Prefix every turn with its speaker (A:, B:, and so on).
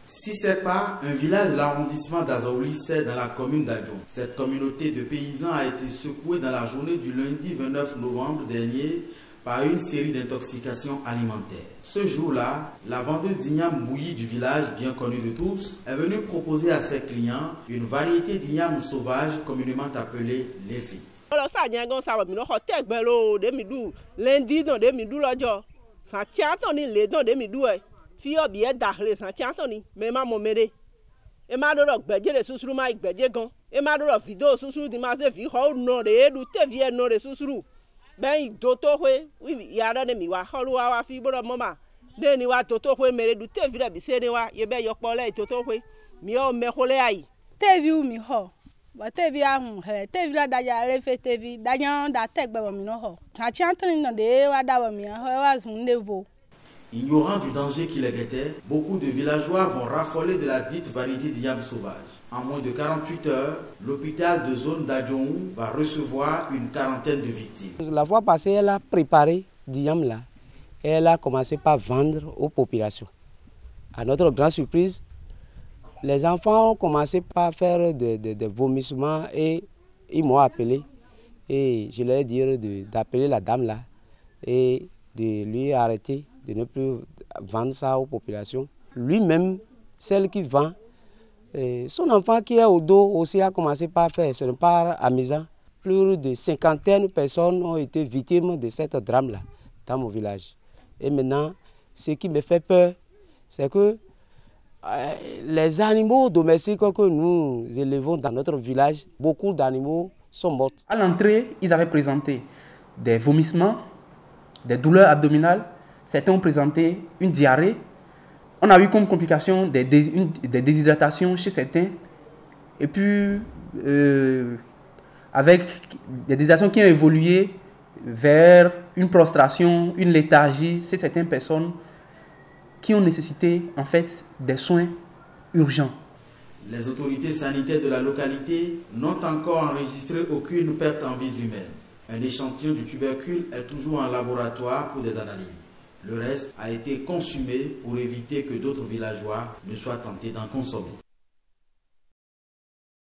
A: Sissepa, un village de l'arrondissement d'Azaouli, dans la commune d'Adjon. Cette communauté de paysans a été secouée dans la journée du lundi 29 novembre dernier par une série d'intoxications alimentaires. Ce jour-là, la vendeuse d'igname bouillie du village, bien connue de tous, est venue proposer à ses clients une variété d'igname sauvage communément appelée l'effet.
B: Fio biye dahle san tiantoni me ma momere e ma do gbeje de susuru ma gbeje gan e ma do video susuru di ma se fi ho no re du te vie no re susuru ben do to hwe wi ya ra ne mi wa ho wa fi bo mo ma de ni wa to hwe mere du te vie bi se ni wa ye be yo po le to hwe mi o me ho le ai
C: te vi mi ho ba te vi a hun he te vi la da ya re fe te vi da yan da te gbe mi no ho san tiantoni no de wa da mi ho wa sun nevo.
A: Ignorant du danger qui les guettait, beaucoup de villageois vont raffoler de la dite variété d'igname sauvage. En moins de 48 heures, l'hôpital de zone d'Adjon va recevoir une quarantaine de victimes.
D: La fois passée, elle a préparé d'igname là et elle a commencé par vendre aux populations. À notre grande surprise, les enfants ont commencé par faire des vomissements et ils m'ont appelé. Et je leur ai dit d'appeler la dame là et de lui arrêter de ne plus vendre ça aux populations. Lui-même, celle qui vend, son enfant qui est au dos aussi a commencé par faire, ce n'est pas amusant. Plus de 50 personnes ont été victimes de cette drame-là dans mon village. Et maintenant, ce qui me fait peur, c'est que les animaux domestiques que nous élevons dans notre village, beaucoup d'animaux sont morts.
E: À l'entrée, ils avaient présenté des vomissements, des douleurs abdominales. Certains ont présenté une diarrhée. On a eu comme complication des déshydratations chez certains. Et puis, avec des déshydratations qui ont évolué vers une prostration, une léthargie chez certaines personnes qui ont nécessité en fait des soins urgents.
A: Les autorités sanitaires de la localité n'ont encore enregistré aucune perte en vie humaine. Un échantillon du tubercule est toujours en laboratoire pour des analyses. Le reste a été consumé pour éviter que d'autres villageois ne soient tentés d'en consommer.